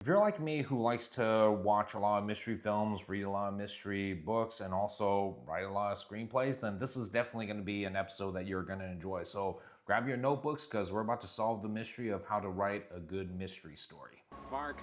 If you're like me who likes to watch a lot of mystery films, read a lot of mystery books, and also write a lot of screenplays, then this is definitely going to be an episode that you're going to enjoy. So grab your notebooks because we're about to solve the mystery of how to write a good mystery story. Mark.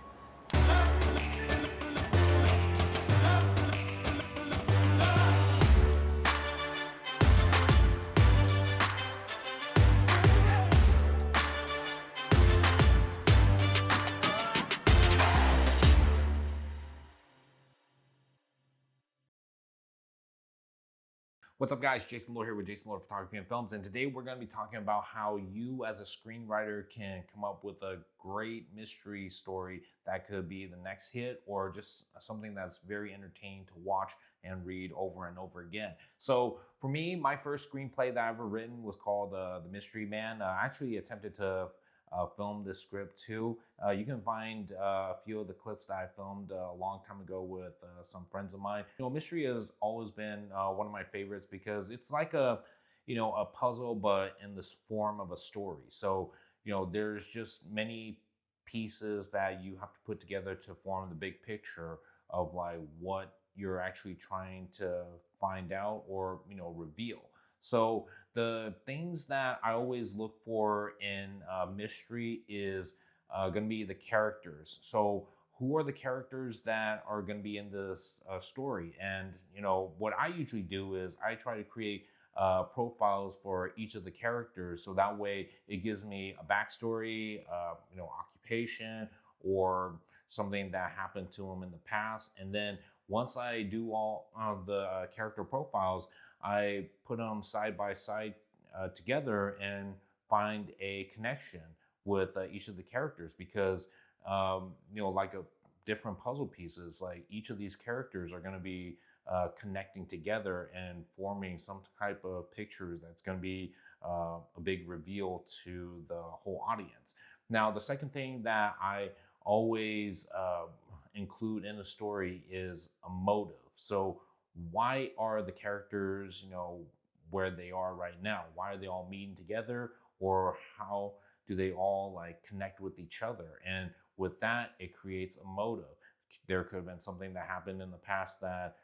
What's up, guys? Jason Lohr here with Jason Lohr Photography and Films, and today we're going to be talking about how you as a screenwriter can come up with a great mystery story that could be the next hit or just something that's very entertaining to watch and read over and over again. So for me, my first screenplay that I ever written was called The Mystery Man. I actually attempted to film this script too. You can find a few of the clips that I filmed a long time ago with some friends of mine. You know, mystery has always been one of my favorites because it's like a puzzle, but in this form of a story. So, there's just many pieces that you have to put together to form the big picture of like what you're actually trying to find out or, reveal. So the things that I always look for in mystery is going to be the characters. So who are the characters that are going to be in this story? And what I usually do is I try to create profiles for each of the characters, so that way it gives me a backstory, occupation, or something that happened to them in the past. And then once I do all of the character profiles, I put them side by side together and find a connection with each of the characters because, like different puzzle pieces, like each of these characters are going to be connecting together and forming some type of pictures that's going to be a big reveal to the whole audience. Now, the second thing that I always include in a story is a motive. So why are the characters, where they are right now? Why are they all meeting together? Or how do they all like connect with each other? And with that, it creates a motive. There could have been something that happened in the past that,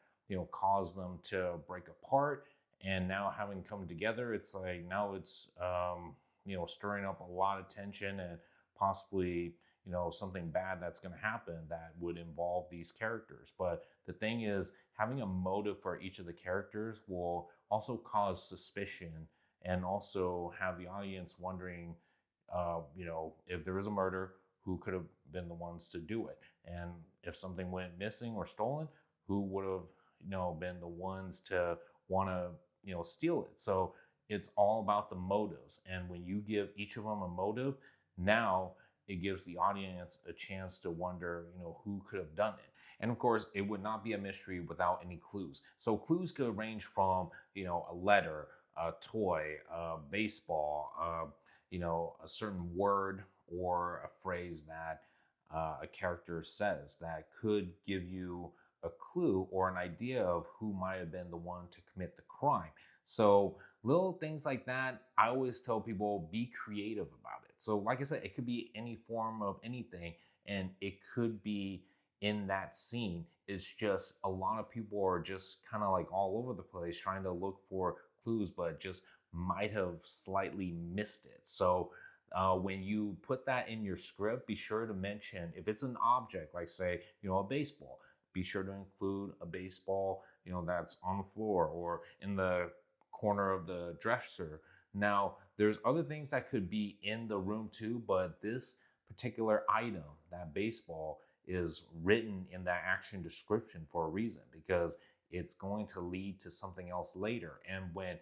caused them to break apart. And now having come together, it's like now it's, stirring up a lot of tension and possibly something bad that's going to happen that would involve these characters. But the thing is, having a motive for each of the characters will also cause suspicion and also have the audience wondering, if there is a murder, who could have been the ones to do it? And if something went missing or stolen, who would have, been the ones to want to, steal it? So it's all about the motives. And when you give each of them a motive, now it gives the audience a chance to wonder, who could have done it. And of course, it would not be a mystery without any clues. So clues could range from, a letter, a toy, a baseball, a certain word or a phrase that a character says that could give you a clue or an idea of who might have been the one to commit the crime. So little things like that, I always tell people, be creative about it. So like I said, it could be any form of anything, and it could be in that scene. It's just a lot of people are just kind of like all over the place trying to look for clues, but just might have slightly missed it. So when you put that in your script, be sure to mention if it's an object, like say, a baseball, be sure to include a baseball, that's on the floor or in the corner of the dresser. Now, there's other things that could be in the room too, but this particular item, that baseball, is written in that action description for a reason because it's going to lead to something else later. And when,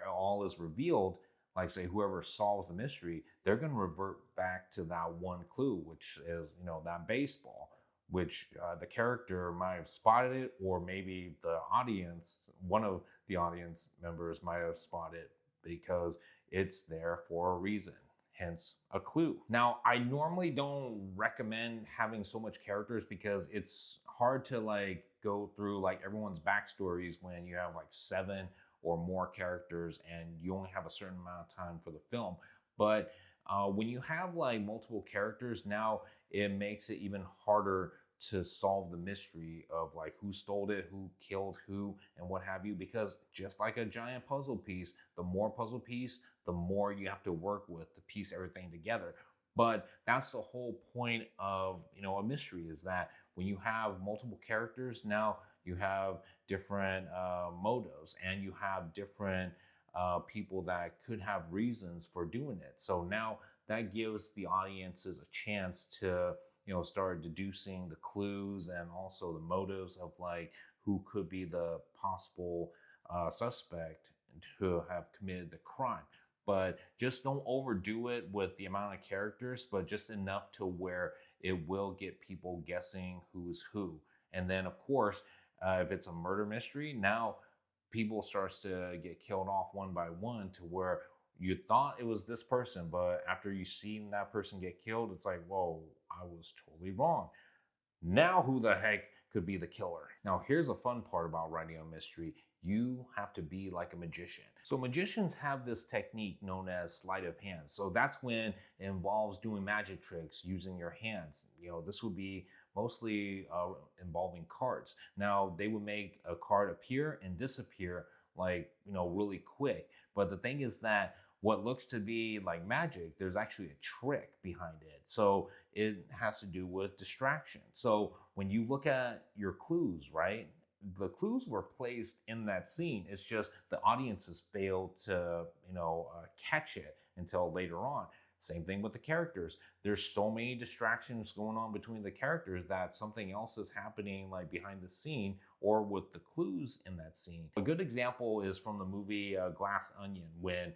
all is revealed, like say whoever solves the mystery, they're going to revert back to that one clue, which is, that baseball, which the character might have spotted it, or maybe the audience, one of the audience members might have spotted because it's there for a reason, hence a clue. Now, I normally don't recommend having so much characters because it's hard to like go through like everyone's backstories when you have like 7 or more characters and you only have a certain amount of time for the film. But when you have like multiple characters, now it makes it even harder to solve the mystery of like who stole it, who killed who, and what have you. Because just like a giant puzzle piece, the more puzzle piece, the more you have to work with to piece everything together. But that's the whole point of, a mystery, is that when you have multiple characters, now you have different motives, and you have different people that could have reasons for doing it. So now that gives the audiences a chance to start deducing the clues and also the motives of like who could be the possible suspect to have committed the crime. But just don't overdo it with the amount of characters, but just enough to where it will get people guessing who's who. And then of course, if it's a murder mystery, now people starts to get killed off one by one, to where you thought it was this person, but after you seen that person get killed, it's like, whoa, I was totally wrong. Now who the heck could be the killer? Now here's a fun part about writing a mystery. You have to be like a magician. So magicians have this technique known as sleight of hand. So that's when it involves doing magic tricks using your hands. This would be mostly involving cards. Now they would make a card appear and disappear like, really quick. But the thing is that what looks to be like magic, there's actually a trick behind it. So it has to do with distraction. So when you look at your clues, right? The clues were placed in that scene. It's just the audiences failed to, catch it until later on. Same thing with the characters. There's so many distractions going on between the characters that something else is happening like behind the scene or with the clues in that scene. A good example is from the movie Glass Onion, when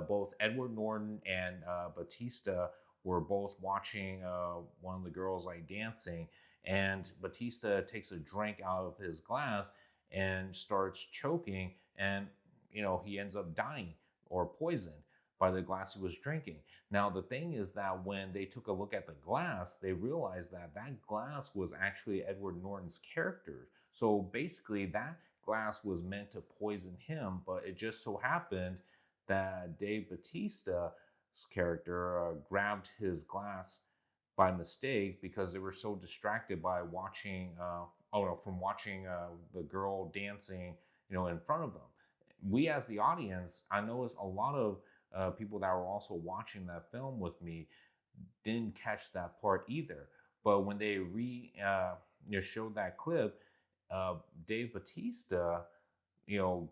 both Edward Norton and Batista were both watching one of the girls like dancing, and Batista takes a drink out of his glass and starts choking, and he ends up dying or poisoned by the glass he was drinking. Now the thing is that when they took a look at the glass, they realized that that glass was actually Edward Norton's character. So basically that glass was meant to poison him, but it just so happened that Dave Bautista's character grabbed his glass by mistake because they were so distracted by watching, from watching the girl dancing, in front of them. We as the audience, I noticed a lot of people that were also watching that film with me didn't catch that part either. But when they showed that clip, Dave Bautista,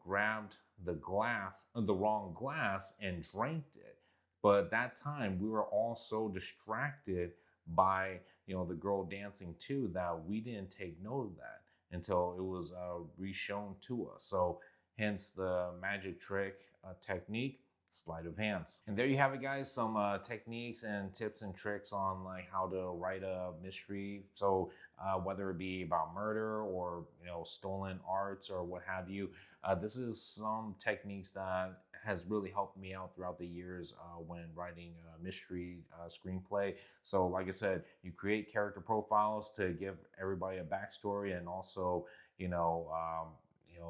grabbed the glass, the wrong glass, and drank it. But at that time, we were all so distracted by, the girl dancing too, that we didn't take note of that until it was re-shown to us. So hence the magic trick technique, sleight of hands. And there you have it, guys, some techniques and tips and tricks on like how to write a mystery. So whether it be about murder or stolen arts or what have you, this is some techniques that has really helped me out throughout the years when writing a mystery screenplay. So like I said, you create character profiles to give everybody a backstory, and also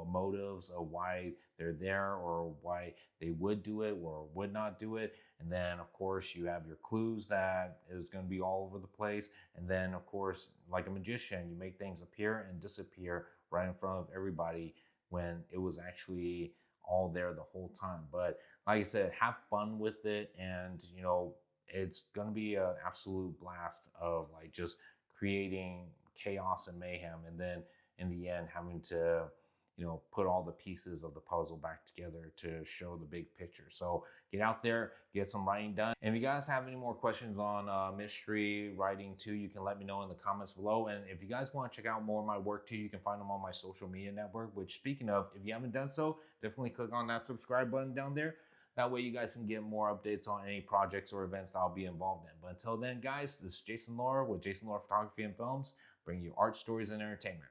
motives of why they're there or why they would do it or would not do it. And then of course you have your clues that is going to be all over the place. And then of course, like a magician, you make things appear and disappear right in front of everybody when it was actually all there the whole time. But like I said, have fun with it, and it's going to be an absolute blast of like just creating chaos and mayhem, and then in the end having to put all the pieces of the puzzle back together to show the big picture. So get out there, get some writing done. And if you guys have any more questions on mystery writing too, you can let me know in the comments below. And if you guys want to check out more of my work too, you can find them on my social media network, which, speaking of, if you haven't done so, definitely click on that subscribe button down there. That way you guys can get more updates on any projects or events that I'll be involved in. But until then, guys, this is Jason Laura with Jason Laura Photography and Films, bringing you art, stories, and entertainment.